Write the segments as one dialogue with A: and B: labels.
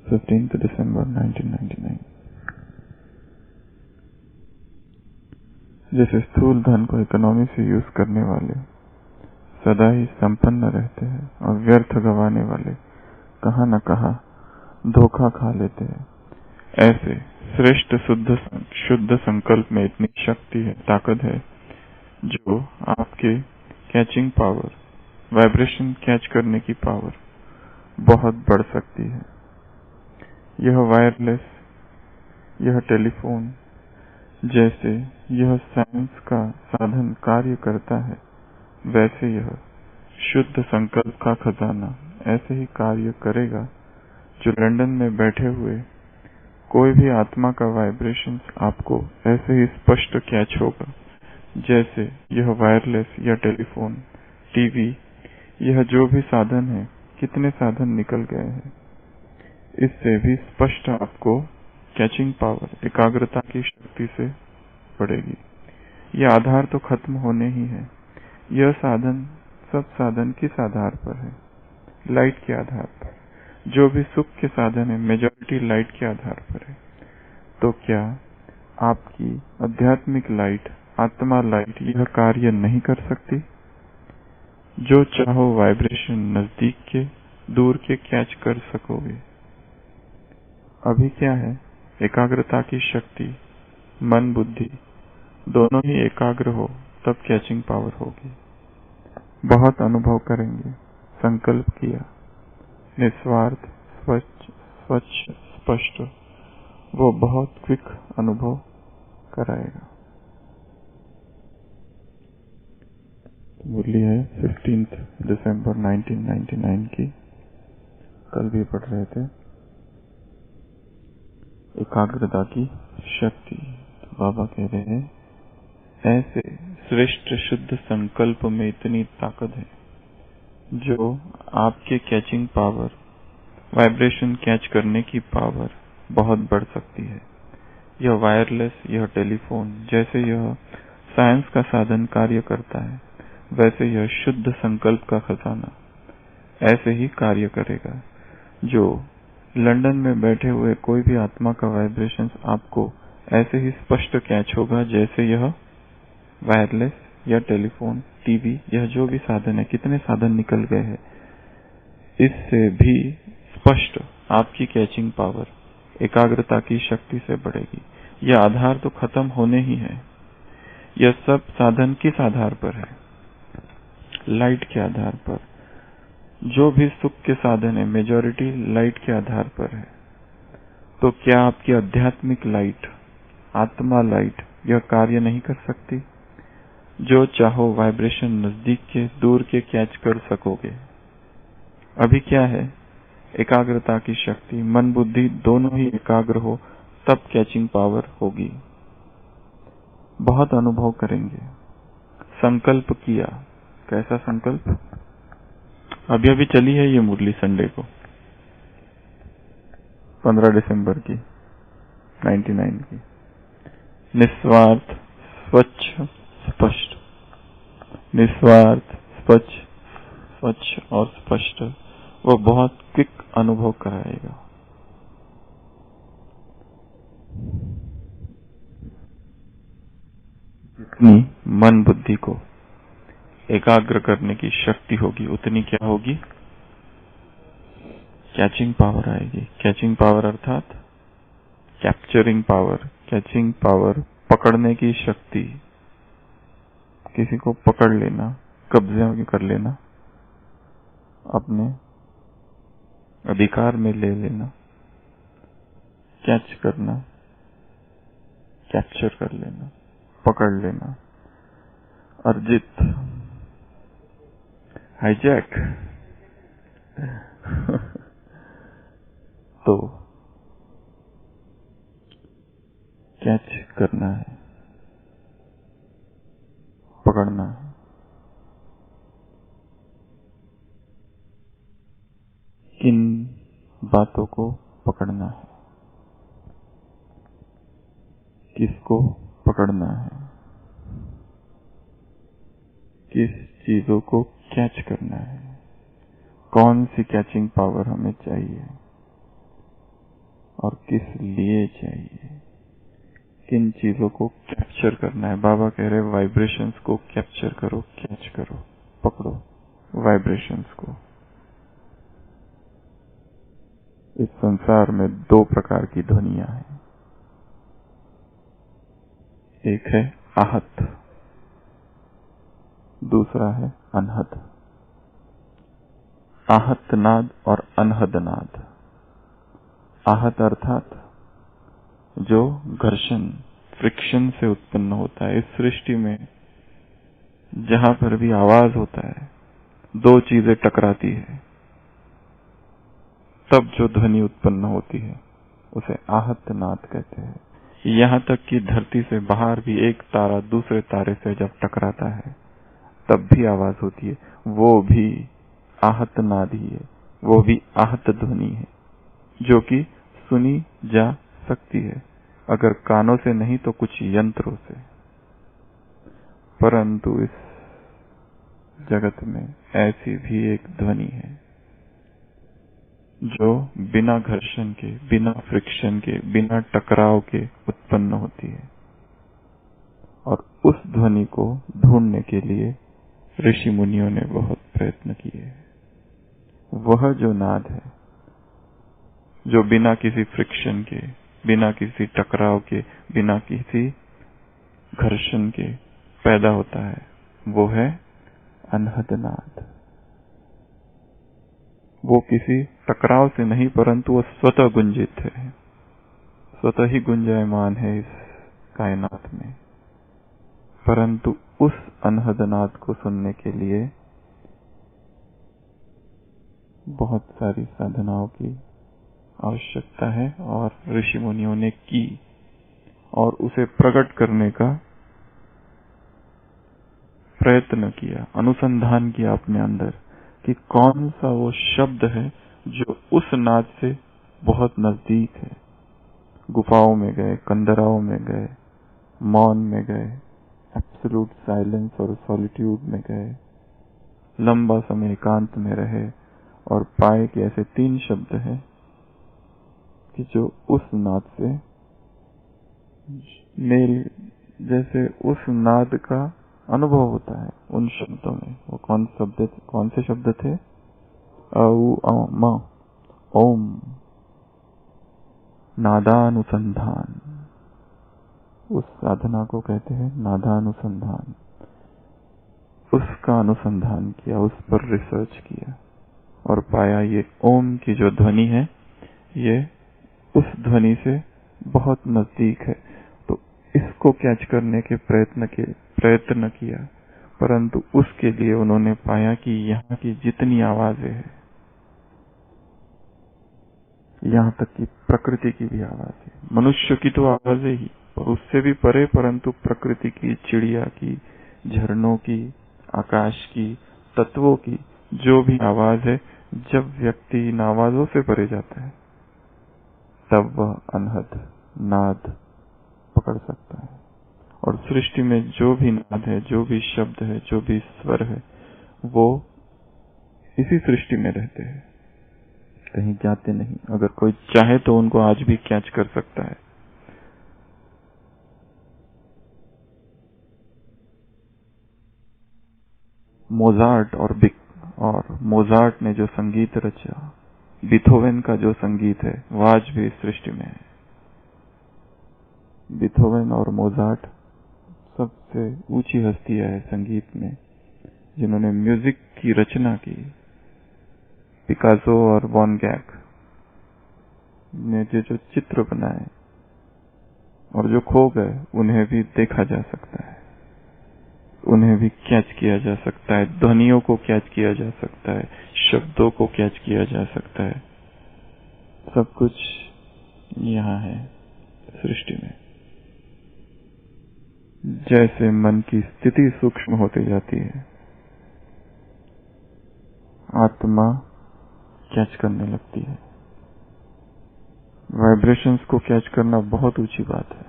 A: 15 दिसंबर 1999। जैसे स्थूल धन को इकोनॉमी से यूज करने वाले सदा ही संपन्न रहते हैं और व्यर्थ गंवाने वाले कहाँ न कहाँ धोखा खा लेते हैं, ऐसे श्रेष्ठ शुद्ध संकल्प में इतनी शक्ति है, ताकत है, जो आपके कैचिंग पावर, वाइब्रेशन कैच करने की पावर बहुत बढ़ सकती है। यह वायरलेस, यह टेलीफोन जैसे यह साइंस का साधन कार्य करता है, वैसे यह शुद्ध संकल्प का खजाना ऐसे ही कार्य करेगा, जो लंदन में बैठे हुए कोई भी आत्मा का वाइब्रेशन आपको ऐसे ही स्पष्ट कैच होगा, जैसे यह वायरलेस या टेलीफोन, टीवी, यह जो भी साधन है, कितने साधन निकल गए हैं, इससे भी स्पष्ट आपको कैचिंग पावर, एकाग्रता की शक्ति से बढ़ेगी। यह आधार तो खत्म होने ही है। यह साधन सब साधन किस आधार पर है? लाइट के आधार पर। जो भी सुख के साधन है, मेजॉरिटी लाइट के आधार पर है। तो क्या आपकी आध्यात्मिक लाइट, आत्मा लाइट यह कार्य नहीं कर सकती? जो चाहो वाइब्रेशन नजदीक के, दूर के कैच कर सकोगे। अभी क्या है? एकाग्रता की शक्ति, मन बुद्धि दोनों ही एकाग्र हो, तब कैचिंग पावर होगी। बहुत अनुभव करेंगे। संकल्प किया, निस्वार्थ, स्वच्छ, स्पष्ट, वो बहुत क्विक अनुभव कराएगा। मुरली है 15 दिसंबर 1999 की। कल भी पढ़ रहे थे एकाग्रता की शक्ति। तो बाबा कह रहे हैं, ऐसे श्रेष्ठ शुद्ध संकल्प में इतनी ताकत है, जो आपके कैचिंग पावर, वाइब्रेशन कैच करने की पावर बहुत बढ़ सकती है। यह वायरलेस, यह टेलीफोन जैसे यह साइंस का साधन कार्य करता है, वैसे यह शुद्ध संकल्प का खजाना ऐसे ही कार्य करेगा, जो लंदन में बैठे हुए कोई भी आत्मा का वाइब्रेशन आपको ऐसे ही स्पष्ट कैच होगा, जैसे यह वायरलेस या टेलीफोन, टीवी, यह जो भी साधन है, कितने साधन निकल गए हैं, इससे भी स्पष्ट आपकी कैचिंग पावर, एकाग्रता की शक्ति से बढ़ेगी। यह आधार तो खत्म होने ही है। यह सब साधन किस आधार पर है? लाइट के आधार पर। जो भी सुख के साधन है, मेजॉरिटी लाइट के आधार पर है। तो क्या आपकी आध्यात्मिक लाइट, आत्मा लाइट यह कार्य नहीं कर सकती? जो चाहो वाइब्रेशन नजदीक के, दूर के कैच कर सकोगे। अभी क्या है? एकाग्रता की शक्ति, मन बुद्धि दोनों ही एकाग्र हो, तब कैचिंग पावर होगी। बहुत अनुभव करेंगे। संकल्प किया। कैसा संकल्प? अभी अभी चली है ये मुरली संडे को, 15 दिसंबर की 99 की। निस्वार्थ, स्वच्छ, स्पष्ट। निस्वार्थ, स्वच्छ और स्पष्ट, वो बहुत क्विक अनुभव कराएगा। जितनी मन बुद्धि को एकाग्र करने की शक्ति होगी, उतनी क्या होगी? कैचिंग पावर आएगी। कैचिंग पावर अर्थात कैप्चरिंग पावर। कैचिंग पावर पकड़ने की शक्ति, किसी को पकड़ लेना, कब्जे में कर लेना, अपने अधिकार में ले लेना, कैच करना, कैप्चर कर लेना, पकड़ लेना, अर्जित, हाईजैक। तो कैच करना है, पकड़ना है। किन बातों को पकड़ना है, किसको पकड़ना है, किस चीजों को कैच करना है, कौन सी कैचिंग पावर हमें चाहिए, और किस लिए चाहिए, किन चीजों को कैप्चर करना है। बाबा कह रहे वाइब्रेशंस को कैप्चर करो, कैच करो, पकड़ो वाइब्रेशंस को। इस संसार में दो प्रकार की ध्वनियां हैं, एक है आहत, दूसरा है अनहद। आहत नाद और अनहद नाद। आहत अर्थात जो घर्षण, फ्रिक्शन से उत्पन्न होता है। इस सृष्टि में जहां पर भी आवाज होता है, दो चीजें टकराती है, तब जो ध्वनि उत्पन्न होती है उसे आहत नाद कहते हैं। यहां तक कि धरती से बाहर भी एक तारा दूसरे तारे से जब टकराता है तब भी आवाज होती है, वो भी आहत नाद ही है, वो भी आहत ध्वनि है, जो कि सुनी जा सकती है, अगर कानों से नहीं तो कुछ यंत्रों से। परंतु इस जगत में ऐसी भी एक ध्वनि है जो बिना घर्षण के, बिना फ्रिक्शन के, बिना टकराव के उत्पन्न होती है। और उस ध्वनि को ढूंढने के लिए ऋषि मुनियों ने बहुत प्रयत्न किए। वह जो नाद है जो बिना किसी फ्रिक्शन के, बिना किसी टकराव के, बिना किसी घर्षण के पैदा होता है, वो है अनहद नाद। वो किसी टकराव से नहीं, परंतु वो स्वतः गुंजित है, स्वतः ही गुंजायमान है इस कायनात में। परंतु उस अनहद नाद को सुनने के लिए बहुत सारी साधनाओं की आवश्यकता है और ऋषि मुनियों ने की, और उसे प्रकट करने का प्रयत्न किया, अनुसंधान किया अपने अंदर कि कौन सा वो शब्द है जो उस नाद से बहुत नजदीक है। गुफाओं में गए, कंदराओं में गए, मौन में गए, एब्सोल्यूट साइलेंस और सॉलिट्यूड में गए, लंबा समय एकांत में रहे और पाए कि ऐसे 3 शब्द हैं कि जो उस नाद से मेल, जैसे उस नाद का अनुभव होता है उन शब्दों में। वो कौन से शब्द थे? ओम, नादानुसंधान। उस साधना को कहते हैं नादानुसंधान। उसका अनुसंधान किया, उस पर रिसर्च किया और पाया ये ओम की जो ध्वनि है ये उस ध्वनि से बहुत नजदीक है। तो इसको कैच करने के प्रयत्न किया, परंतु उसके लिए उन्होंने पाया कि यहाँ की जितनी आवाजें हैं, यहाँ तक कि प्रकृति की भी आवाज है, मनुष्य की तो आवाजें ही और उससे भी परे, परंतु प्रकृति की, चिड़िया की, झरनों की, आकाश की, तत्वों की जो भी आवाज है, जब व्यक्ति इन आवाजों से परे जाता है तब वह अनहद नाद पकड़ सकता है। और सृष्टि में जो भी नाद है, जो भी शब्द है, जो भी स्वर है, वो इसी सृष्टि में रहते हैं, कहीं जाते नहीं। अगर कोई चाहे तो उनको आज भी कैच कर सकता है। मोजार्ट ने जो संगीत रचा, बीथोवेन का जो संगीत है, वो आज भी इस सृष्टि में है। बीथोवेन और मोजार्ट सबसे ऊंची हस्तियां है संगीत में, जिन्होंने म्यूजिक की रचना की। पिकासो और वॉन गैग ने जो चित्र बनाए और जो खो गए, उन्हें भी देखा जा सकता है, उन्हें भी कैच किया जा सकता है, ध्वनियों को कैच किया जा सकता है, शब्दों को कैच किया जा सकता है। सब कुछ यहाँ है सृष्टि में। जैसे मन की स्थिति सूक्ष्म होती जाती है, आत्मा कैच करने लगती है। वाइब्रेशंस को कैच करना बहुत ऊंची बात है।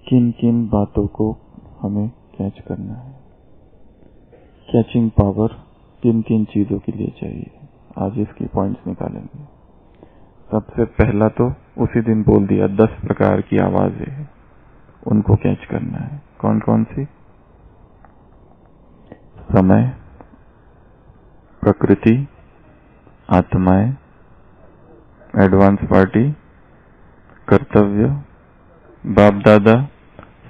A: किन किन बातों को हमें कैच करना है, कैचिंग पावर किन किन चीजों के लिए चाहिए, आज इसकी पॉइंट्स निकालेंगे। सबसे पहला तो उसी दिन बोल दिया 10 प्रकार की आवाजें हैं, उनको कैच करना है। कौन कौन सी? समय, प्रकृति, आत्माएं, एडवांस पार्टी, कर्तव्य, बाप दादा,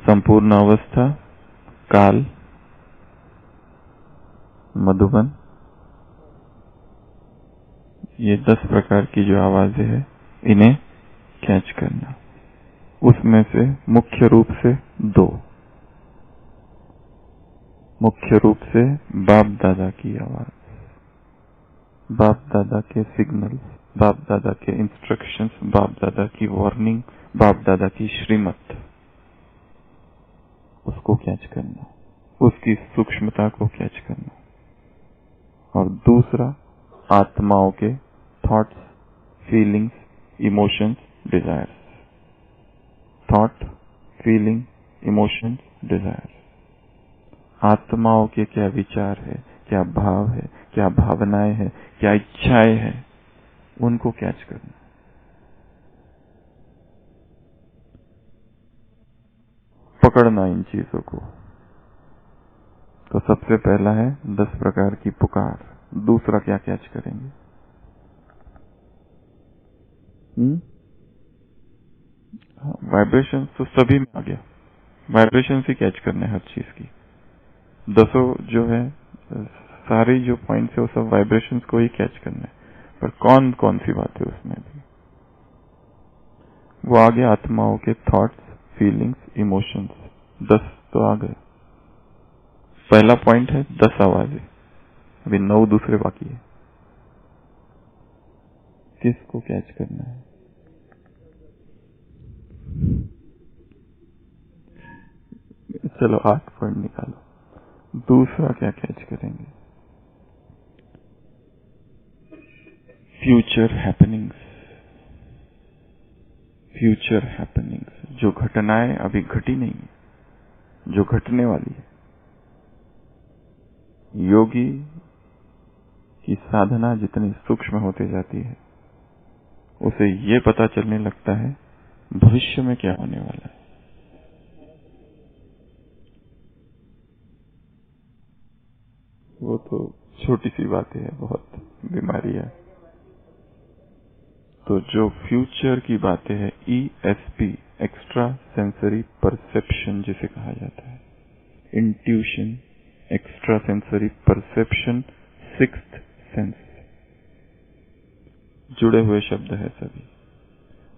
A: संपूर्ण अवस्था, काल, मधुबन। ये 10 प्रकार की जो आवाजें हैं, इन्हें कैच करना। उसमें से मुख्य रूप से 2, मुख्य रूप से बाप दादा की आवाज, बाप दादा के सिग्नल्स, बाप दादा के इंस्ट्रक्शंस, बाप दादा की वार्निंग, बाप दादा की श्रीमत, उसको कैच करना, उसकी सूक्ष्मता को कैच करना। और दूसरा आत्माओं के thoughts, feelings, emotions, desires. Thought, feeling, emotions, desires. आत्माओं के क्या विचार है, क्या भाव है, क्या भावनाएं हैं, क्या इच्छाएं हैं, उनको कैच करना। पकड़ना इन चीजों को। तो सबसे पहला है 10 प्रकार की पुकार। दूसरा क्या कैच करेंगे? वाइब्रेशन तो सभी में आ गया। वाइब्रेशन ही कैच करने हर चीज की। 10 जो है सारी जो पॉइंट्स है वो सब वाइब्रेशंस को ही कैच करना है। पर कौन कौन सी बात है उसमें भी वो आ गया। आत्माओं के थॉट्स, फीलिंग्स, इमोशंस, 10 तो आ गए। पहला पॉइंट है 10 आवाजें, अभी 9 दूसरे बाकी है। किसको कैच करना है? चलो 8 पॉइंट निकालो। दूसरा क्या कैच करेंगे? Future happenings. फ्यूचर हैपनिंग्स, जो घटनाएं अभी घटी नहीं है, जो घटने वाली है। योगी की साधना जितनी सूक्ष्म होती जाती है, उसे ये पता चलने लगता है भविष्य में क्या होने वाला है। वो तो छोटी सी बातें है, बहुत बीमारी है। तो जो फ्यूचर की बातें है, ESP, एक्स्ट्रा सेंसरी परसेप्शन जिसे कहा जाता है, intuition, extra sensory perception, sixth sense, जुड़े हुए शब्द है सभी।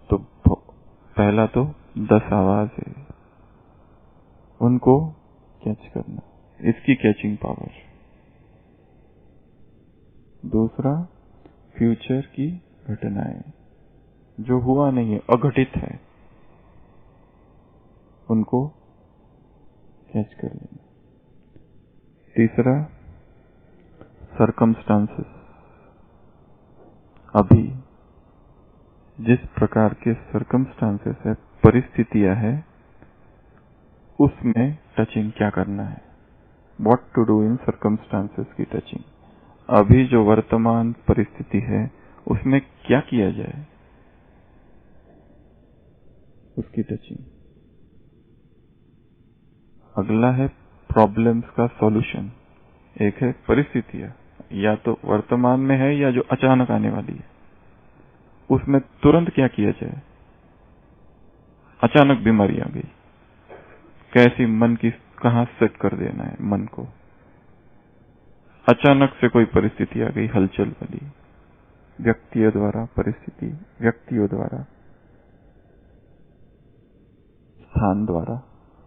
A: तो पहला तो 10 आवाज है, उनको कैच करना, इसकी कैचिंग पावर। दूसरा फ्यूचर की घटनाएं जो हुआ नहीं है, अघटित है, उनको कैच कर लेना। तीसरा सरकमस्टांसेस, अभी जिस प्रकार के सरकमस्टांसेस है, परिस्थितियां है, उसमें टचिंग क्या करना है। What to do in circumstances की टचिंग। अभी जो वर्तमान परिस्थिति है उसमें क्या किया जाए, उसकी टचिंग। अगला है प्रॉब्लम्स का सॉल्यूशन। एक है परिस्थितियां, या तो वर्तमान में है या जो अचानक आने वाली है, उसमें तुरंत क्या किया जाए। अचानक बीमारी आ गई, कैसी मन की कहां सेट कर देना है मन को। अचानक से कोई परिस्थिति आ गई हलचल वाली, व्यक्तियों द्वारा परिस्थिति, व्यक्तियों द्वारा, स्थान द्वारा,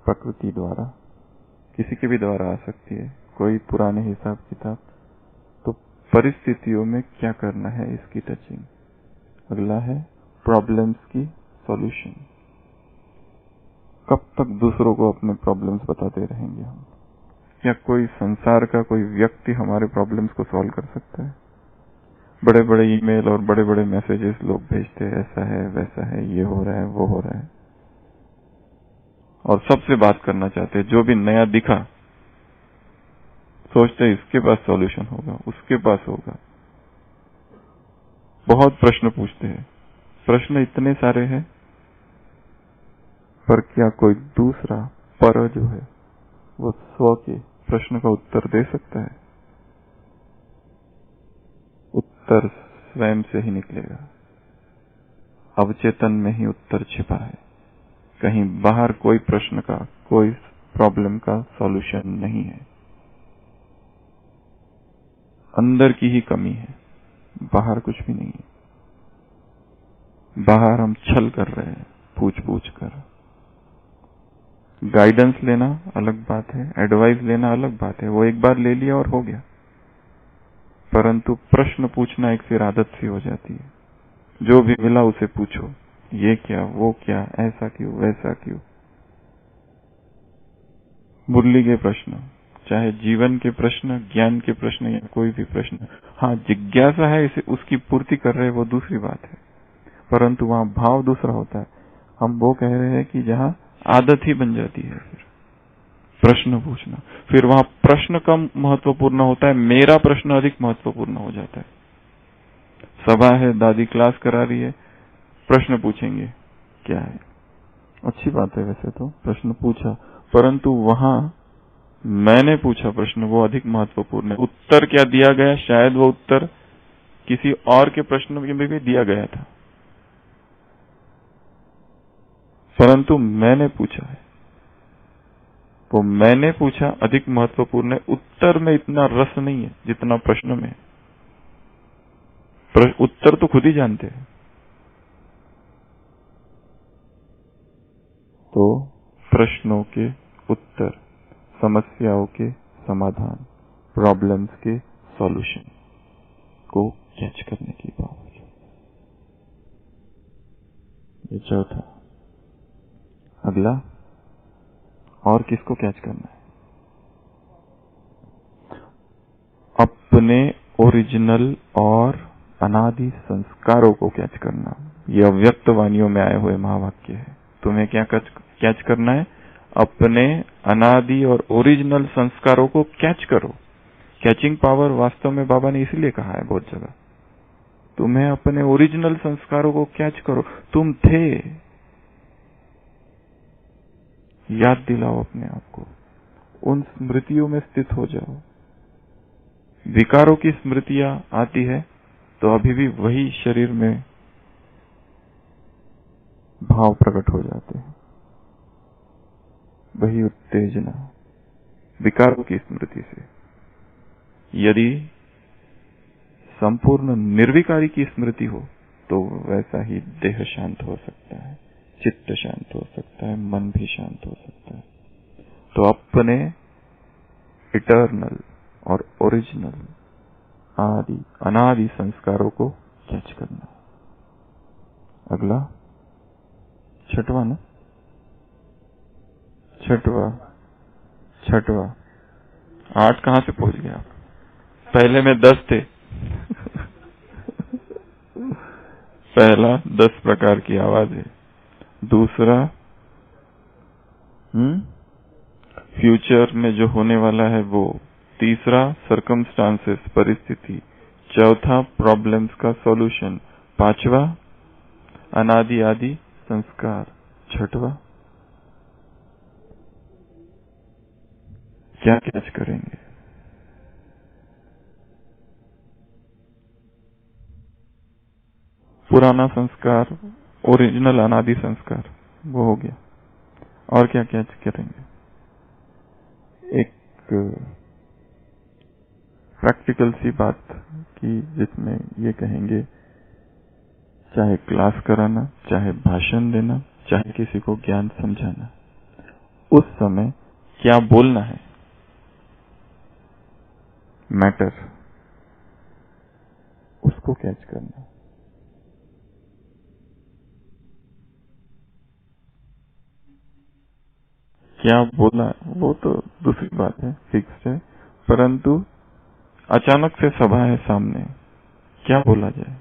A: प्रकृति द्वारा, किसी के भी द्वारा आ सकती है, कोई पुराने हिसाब किताब। तो परिस्थितियों में क्या करना है, इसकी टचिंग। अगला है प्रॉब्लम्स की सॉल्यूशन। कब तक दूसरों को अपने प्रॉब्लम्स बताते रहेंगे हम? क्या कोई संसार का कोई व्यक्ति हमारे प्रॉब्लम्स को सॉल्व कर सकता है? बड़े बड़े ईमेल और बड़े बड़े मैसेजेस लोग भेजते हैं, ऐसा है वैसा है, ये हो रहा है वो हो रहा है, और सबसे बात करना चाहते हैं। जो भी नया दिखा सोचते हैं इसके पास सॉल्यूशन होगा, उसके पास होगा। बहुत प्रश्न पूछते हैं, प्रश्न इतने सारे हैं, पर क्या कोई दूसरा पर जो है वो स्व के प्रश्न का उत्तर दे सकता है? उत्तर स्वयं से ही निकलेगा। अवचेतन में ही उत्तर छिपा है। कहीं बाहर कोई प्रश्न का, कोई प्रॉब्लम का सॉल्यूशन नहीं है। अंदर की ही कमी है, बाहर कुछ भी नहीं है। बाहर हम छल कर रहे हैं, पूछ पूछ कर। गाइडेंस लेना अलग बात है, एडवाइस लेना अलग बात है, वो एक बार ले लिया और हो गया। परंतु प्रश्न पूछना एक फिर आदत सी हो जाती है। जो भी मिला उसे पूछो, ये क्या, वो क्या, ऐसा क्यों, वैसा क्यों। मुरली के प्रश्न, चाहे जीवन के प्रश्न, ज्ञान के प्रश्न या कोई भी प्रश्न, हाँ जिज्ञासा है, इसे उसकी पूर्ति कर रहे वो दूसरी बात है, परंतु वहां भाव दूसरा होता है। हम वो कह रहे हैं कि जहां आदत ही बन जाती है फिर प्रश्न पूछना, फिर वहां प्रश्न कम महत्वपूर्ण होता है, मेरा प्रश्न अधिक महत्वपूर्ण हो जाता है। सभा है, दादी क्लास करा रही है, प्रश्न पूछेंगे, क्या है? अच्छी बात है वैसे तो, प्रश्न पूछा, परंतु वहां मैंने पूछा प्रश्न वो अधिक महत्वपूर्ण है। उत्तर क्या दिया गया, शायद वो उत्तर किसी और के प्रश्न में भी दिया गया था, परंतु मैंने पूछा है, वो मैंने पूछा अधिक महत्वपूर्ण है। उत्तर में इतना रस नहीं है जितना प्रश्न में। उत्तर तो खुद ही जानते हैं। तो प्रश्नों के उत्तर, समस्याओं के समाधान, प्रॉब्लम्स के सॉल्यूशन को कैच करने की पावर। ये चौथा। अगला, और किसको कैच करना है? अपने ओरिजिनल और अनादि संस्कारों को कैच करना। ये अव्यक्त वाणियों में आए हुए महावाक्य है। तुम्हें क्या कैच करना है? अपने अनादि और ओरिजिनल संस्कारों को कैच करो। कैचिंग पावर वास्तव में बाबा ने इसलिए कहा है बहुत जगह, तुम्हें अपने ओरिजिनल संस्कारों को कैच करो। तुम थे, याद दिलाओ अपने आप को, उन स्मृतियों में स्थित हो जाओ। विकारों की स्मृतियां आती है तो अभी भी वही शरीर में भाव प्रकट हो जाते हैं, वही उत्तेजना विकारों की स्मृति से। यदि संपूर्ण निर्विकारी की स्मृति हो तो वैसा ही देह शांत हो सकता है, चित्त शांत हो सकता है, मन भी शांत हो सकता है। तो अपने इटर्नल और ओरिजिनल आदि अनादि संस्कारों को कैच करना। अगला, छठवां ना, छठवा 8 कहां से पहुंच गया? पहले में 10 थे। पहला 10 प्रकार की आवाज है। दूसरा फ्यूचर में जो होने वाला है वो। तीसरा सर्कमस्टांसेस, परिस्थिति। चौथा प्रॉब्लम्स का सॉल्यूशन। पांचवा अनादि आदि संस्कार। छठवा क्या कैच करेंगे? पुराना संस्कार, ओरिजिनल अनादि संस्कार, वो हो गया। और क्या कैच करेंगे? एक प्रैक्टिकल सी बात की, जिसमें ये कहेंगे, चाहे क्लास कराना, चाहे भाषण देना, चाहे किसी को ज्ञान समझाना, उस समय क्या बोलना है मैटर, उसको कैच करना। क्या बोला वो तो दूसरी बात है, फिक्स है, परंतु अचानक से सभा है सामने, क्या बोला जाए,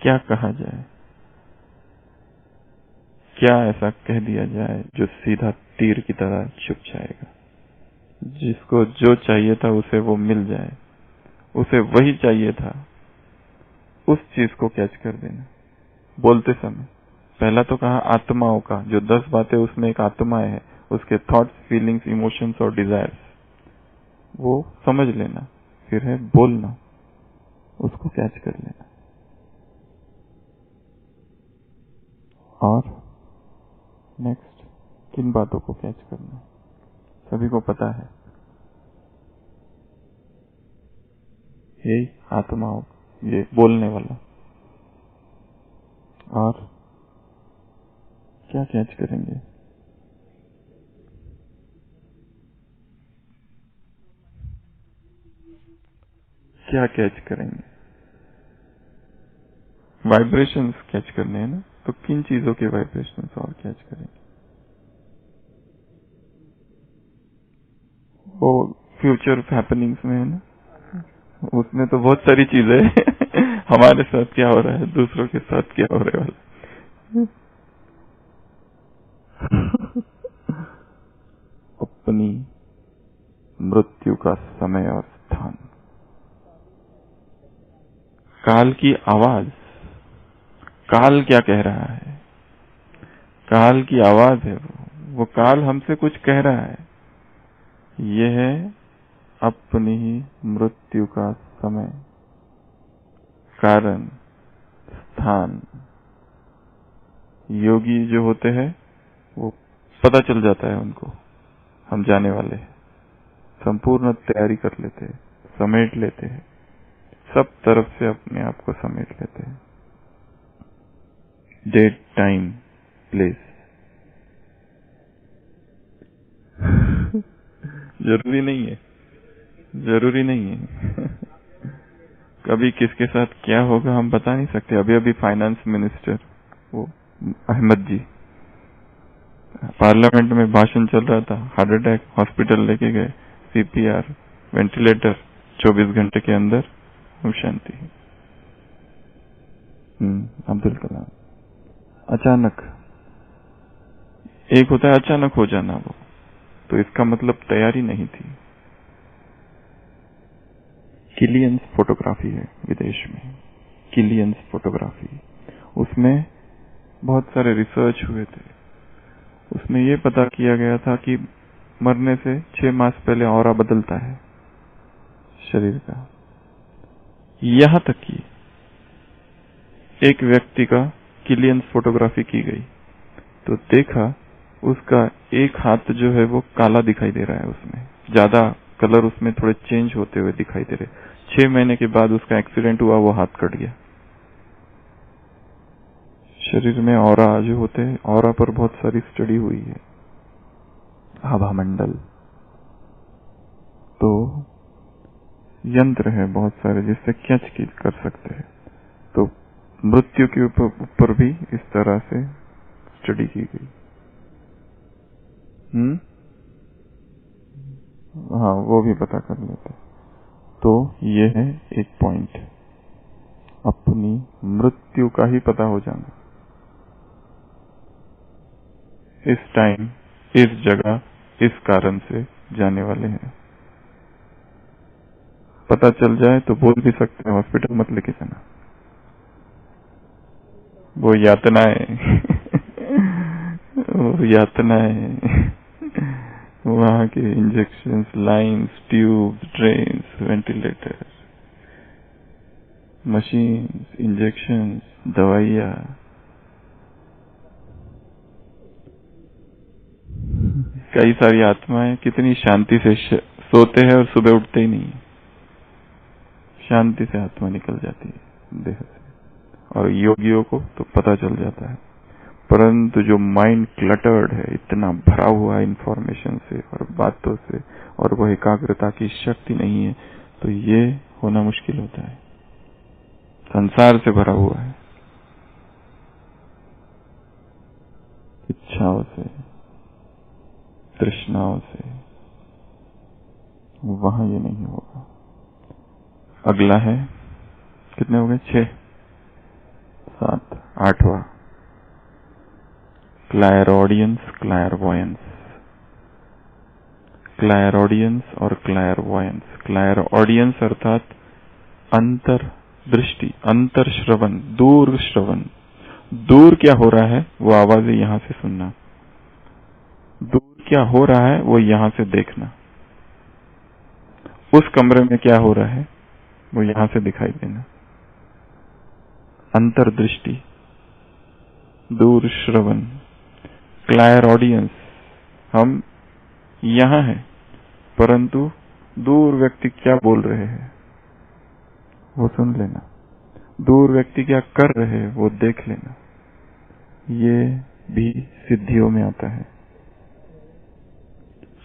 A: क्या कहा जाए, क्या ऐसा कह दिया जाए जो सीधा तीर की तरह चुप जाएगा, जिसको जो चाहिए था उसे वो मिल जाए, उसे वही चाहिए था, उस चीज को कैच कर देना। बोलते समय। पहला तो कहा आत्माओं का, जो 10 बातें उसमें एक आत्मा है, उसके थॉट्स, फीलिंग्स, इमोशंस और डिजायर्स, वो समझ लेना। फिर है बोलना, उसको कैच कर लेना। और नेक्स्ट किन बातों को कैच करना, सभी को पता है। यही आत्माओं, ये बोलने वाला। और क्या कैच करेंगे? क्या कैच करेंगे? वाइब्रेशंस कैच करने हैं ना, तो किन चीजों के वाइब्रेशंस और कैच करेंगे? वो फ्यूचर हैपनिंग्स में है ना, उसमें तो बहुत सारी चीजें हमारे साथ क्या हो रहा है, दूसरों के साथ क्या हो रहा है। अपनी मृत्यु का समय और स्थान, काल की आवाज। काल क्या कह रहा है? काल की आवाज है वो काल हमसे कुछ कह रहा है। यह है अपनी ही मृत्यु का समय, कारण, स्थान। योगी जो होते हैं वो पता चल जाता है उनको, हम जाने वाले हैं। संपूर्ण तैयारी कर लेते हैं, समेट लेते हैं, सब तरफ से अपने आप को समेट लेते हैं। Date, time, place. जरूरी नहीं है, जरूरी नहीं है। कभी किसके साथ क्या होगा हम बता नहीं सकते। अभी अभी फाइनेंस मिनिस्टर वो अहमद जी पार्लियामेंट में भाषण चल रहा था, हार्ट अटैक, हॉस्पिटल लेके गए, सीपीआर, वेंटिलेटर, 24 घंटे के अंदर हम शांति। अब्दुल कलाम। अचानक, एक होता है अचानक हो जाना, वो तो इसका मतलब तैयारी नहीं थी। किलियंस फोटोग्राफी है विदेश में, किलियंस फोटोग्राफी। उसमें बहुत सारे रिसर्च हुए थे। उसमें ये पता किया गया था कि मरने से 6 मास पहले ऑरा बदलता है शरीर का। यहां तक कि एक व्यक्ति का किलियंस फोटोग्राफी की गई तो देखा उसका एक हाथ जो है वो काला दिखाई दे रहा है, उसमें ज्यादा कलर उसमें थोड़े चेंज होते हुए दिखाई दे रहे। 6 महीने के बाद उसका एक्सीडेंट हुआ, वो हाथ कट गया। शरीर में ऑरा जो होते हैं, ऑरा पर बहुत सारी स्टडी हुई है। आभा मंडल, तो यंत्र है बहुत सारे जिससे कैच कर सकते हैं। तो मृत्यु के ऊपर भी इस तरह से स्टडी की गई। हाँ, वो भी पता कर लेते। तो ये है एक पॉइंट, अपनी मृत्यु का ही पता हो जाना। इस टाइम, इस जगह, इस कारण से जाने वाले हैं। पता चल जाए तो बोल भी सकते हैं, हॉस्पिटल मत लेके जाना, वो यातनाएं वो यातनाएं वहां के injections, lines, tubes, drains, ventilator, machines, injections, दवाइयां। कई सारी आत्माएं कितनी शांति से सोते हैं और सुबह उठते ही नहीं, शांति से आत्मा निकल जाती है देह से। और योगियों को तो पता चल जाता है। परंतु जो माइंड क्लटर्ड है, इतना भरा हुआ है इंफॉर्मेशन से और बातों से, और वो एकाग्रता की शक्ति नहीं है, तो ये होना मुश्किल होता है। संसार से भरा हुआ है, इच्छाओं से, तृष्णाओं से, वहां ये नहीं होगा। अगला है, कितने हो गए? 6, 7, 8वां, क्लायरऑडियंस, क्लायरवॉयंस। क्लायरऑडियंस और क्लायरवॉयंस। क्लायरऑडियंस अर्थात अंतर दृष्टि, अंतर श्रवण, दूर श्रवण, दूर क्या हो रहा है वो आवाजें यहां से सुनना, दूर क्या हो रहा है वो यहां से देखना, उस कमरे में क्या हो रहा है वो यहां से दिखाई देना। अंतर्दृष्टि, दूर श्रवण, क्लायर ऑडियंस। हम यहां हैं परंतु दूर व्यक्ति क्या बोल रहे हैं वो सुन लेना, दूर व्यक्ति क्या कर रहे हैं वो देख लेना। ये भी सिद्धियों में आता है।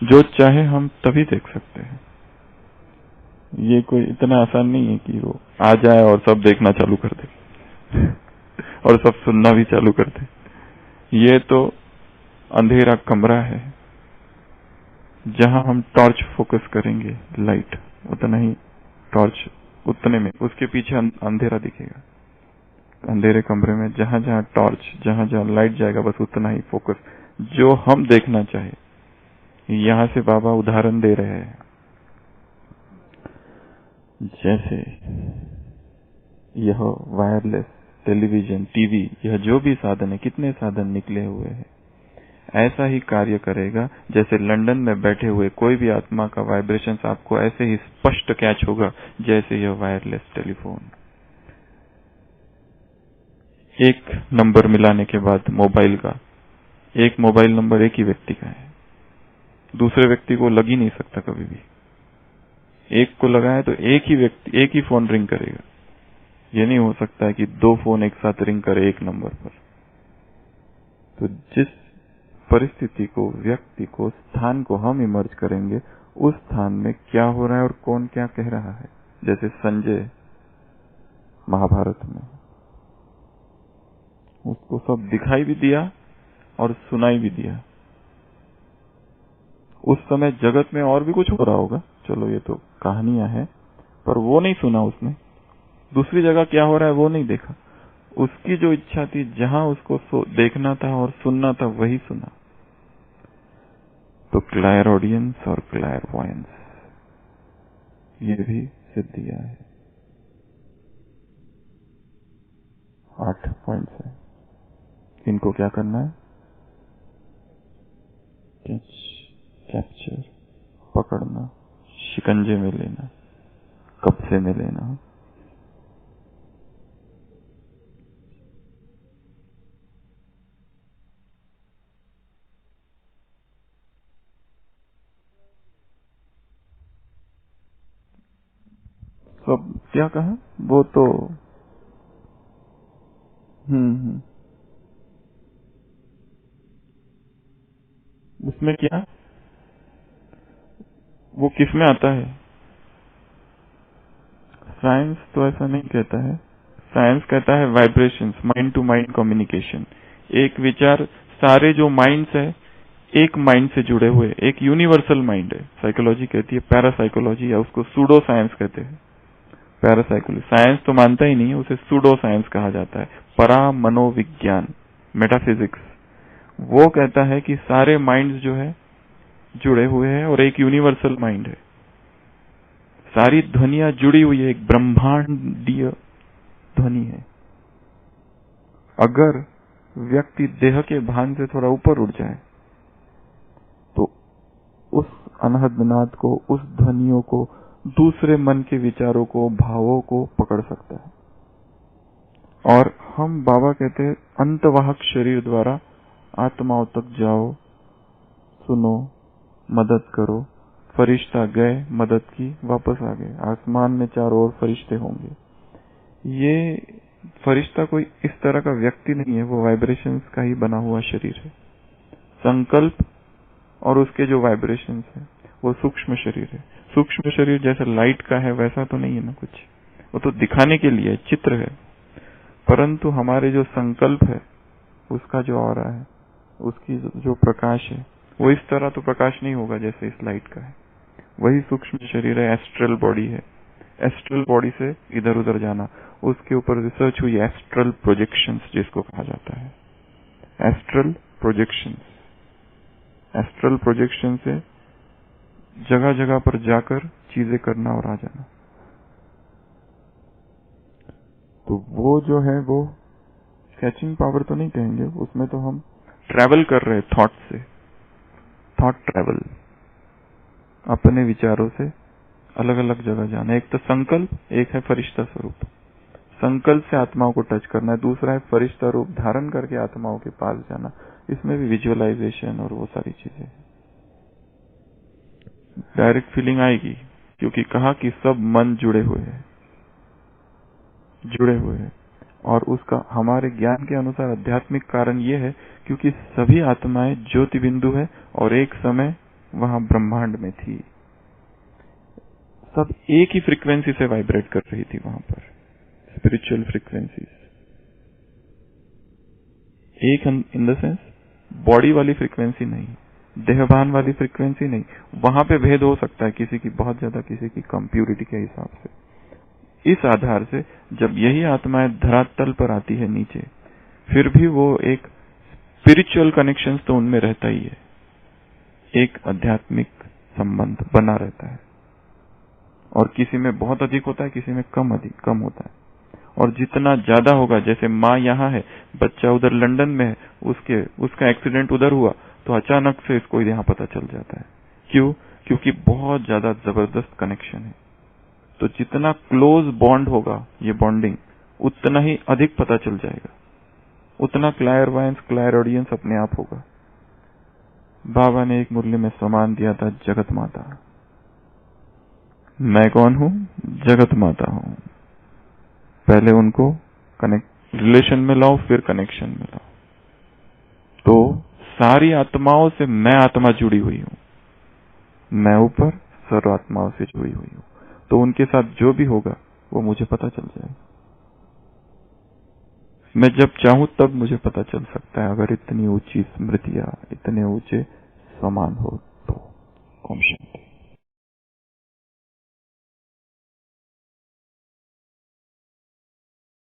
A: जो चाहे हम तभी देख सकते हैं। ये कोई इतना आसान नहीं है कि वो आ जाए और सब देखना चालू कर दे और सब सुनना भी चालू कर दे। ये तो अंधेरा कमरा है, जहां हम टॉर्च फोकस करेंगे, लाइट उतना ही टॉर्च उतने में उसके पीछे अंधेरा दिखेगा। अंधेरे कमरे में जहां जहां टॉर्च, जहां जहां लाइट जाएगा, बस उतना ही फोकस जो हम देखना चाहे। यहां से बाबा उदाहरण दे रहे हैं, जैसे यह वायरलेस टेलीविजन, टीवी, यह जो भी साधन है, कितने साधन निकले हुए हैं, ऐसा ही कार्य करेगा जैसे लंदन में बैठे हुए कोई भी आत्मा का वाइब्रेशंस आपको ऐसे ही स्पष्ट कैच होगा जैसे यह वायरलेस टेलीफोन। एक नंबर मिलाने के बाद मोबाइल का, एक मोबाइल नंबर एक ही व्यक्ति का है, दूसरे व्यक्ति को लग ही नहीं सकता कभी भी। एक को लगाए तो एक ही व्यक्ति, एक ही फोन रिंग करेगा। ये नहीं हो सकता है कि दो फोन एक साथ रिंग करे एक नंबर पर। तो जिस परिस्थिति को, व्यक्ति को, स्थान को हम इमर्ज करेंगे, उस स्थान में क्या हो रहा है और कौन क्या कह रहा है। जैसे संजय महाभारत में, उसको सब दिखाई भी दिया और सुनाई भी दिया। उस समय जगत में और भी कुछ हो रहा होगा, चलो ये तो कहानियां हैं, पर वो नहीं सुना उसने। दूसरी जगह क्या हो रहा है वो नहीं देखा। उसकी जो इच्छा थी, जहां उसको देखना था और सुनना था, वही सुना। तो क्लायर ऑडियंस और क्लायर वॉयंस, ये भी सिद्धियां है। 8 पॉइंट्स है। इनको क्या करना है? कैप्चर, पकड़ना, शिकंजे में लेना, कब्जे में लेना। सब क्या कहा वो तो उसमें क्या, वो किस में आता है? साइंस तो ऐसा नहीं कहता है। साइंस कहता है vibrations, mind to mind communication. एक विचार, सारे जो माइंड्स है एक माइंड से जुड़े हुए, एक यूनिवर्सल माइंड है। साइकोलॉजी कहती है पैरासाइकोलॉजी, या उसको सूडो साइंस कहते हैं। पैरासाइकोलॉजी साइंस तो मानता ही नहीं है, उसे सूडो साइंस कहा जाता है। परा मनोविज्ञान, मेटाफिजिक्स, वो कहता है कि सारे माइंड्स जो है जुड़े हुए हैं और एक यूनिवर्सल माइंड है। सारी ध्वनियां जुड़ी हुई है, एक ब्रह्मांडीय ध्वनि है। अगर व्यक्ति देह के भान से थोड़ा ऊपर उठ जाए तो उस अनहद नाद को, उस ध्वनियों को, दूसरे मन के विचारों को, भावों को पकड़ सकता है। और हम, बाबा कहते हैं, अंतवाहक शरीर द्वारा आत्माओं तक जाओ, सुनो, मदद करो। फरिश्ता गए, मदद की, वापस आ गए। आसमान में चारों ओर फरिश्ते होंगे। ये फरिश्ता कोई इस तरह का व्यक्ति नहीं है, वो वाइब्रेशंस का ही बना हुआ शरीर है। संकल्प और उसके जो वाइब्रेशंस है वो सूक्ष्म शरीर है। सूक्ष्म शरीर जैसा लाइट का है वैसा तो नहीं है ना कुछ, वो तो दिखाने के लिए चित्र है। परंतु हमारे जो संकल्प है, उसका जो ऑरा है, उसकी जो प्रकाश है, वो इस तरह तो प्रकाश नहीं होगा जैसे इस लाइट का है। वही सूक्ष्म शरीर है, एस्ट्रल बॉडी है। एस्ट्रल बॉडी से इधर उधर जाना, उसके ऊपर रिसर्च हुई, एस्ट्रल प्रोजेक्शंस जिसको कहा जाता है। एस्ट्रल प्रोजेक्शंस, एस्ट्रल प्रोजेक्शन से जगह जगह पर जाकर चीजें करना और आ जाना। तो वो जो है वो कैचिंग पावर तो नहीं कहेंगे, उसमें तो हम ट्रैवल कर रहे हैं थॉट से, थॉट ट्रैवल, अपने विचारों से अलग अलग जगह जाना। एक तो संकल्प, एक है फरिश्ता स्वरूप। संकल्प से आत्माओं को टच करना है, दूसरा है फरिश्ता रूप धारण करके आत्माओं के पास जाना। इसमें भी विजुअलाइजेशन और वो सारी चीजें। डायरेक्ट फीलिंग आएगी, क्योंकि कहा कि सब मन जुड़े हुए हैं, जुड़े हुए हैं। और उसका हमारे ज्ञान के अनुसार आध्यात्मिक कारण ये है क्योंकि सभी आत्माएं ज्योति बिंदु है और एक समय वहां ब्रह्मांड में थी। सब एक ही फ्रीक्वेंसी से वाइब्रेट कर रही थी वहां पर, स्पिरिचुअल फ्रीक्वेंसीज। एक इन द सेंस बॉडी वाली फ्रीक्वेंसी नहीं, देहभान वाली फ्रीक्वेंसी नहीं। वहां पे भेद हो सकता है, किसी की बहुत ज्यादा, किसी की कम, प्यूरिटी के हिसाब से। इस आधार से जब यही आत्माएं धरातल पर आती है नीचे, फिर भी वो एक स्पिरिचुअल कनेक्शन तो उनमें रहता ही है, एक आध्यात्मिक संबंध बना रहता है। और किसी में बहुत अधिक होता है, किसी में कम होता है। और जितना ज्यादा होगा, जैसे माँ यहाँ है, बच्चा उधर लंदन में है, उसका एक्सीडेंट उधर हुआ तो अचानक से इसको यहाँ पता चल जाता है। क्यों? क्योंकि बहुत ज्यादा जबरदस्त कनेक्शन है। तो जितना क्लोज बॉन्ड होगा, ये बॉन्डिंग, उतना ही अधिक पता चल जाएगा, उतना क्लायरवायंस, क्लायर ऑडियंस अपने आप होगा। बाबा ने एक मुरली में सम्मान दिया था, जगत माता। मैं कौन हूं? जगत माता हूं। पहले उनको रिलेशन में लाओ, फिर कनेक्शन में लाओ। तो सारी आत्माओं से मैं आत्मा जुड़ी हुई हूं, मैं ऊपर सर्व आत्माओं से जुड़ी हुई हूं। तो उनके साथ जो भी होगा वो मुझे पता चल जाएगा। मैं जब चाहूं तब मुझे पता चल सकता है, अगर इतनी ऊंची स्मृतियां, इतने ऊंचे समान हो तो। ओम शांति।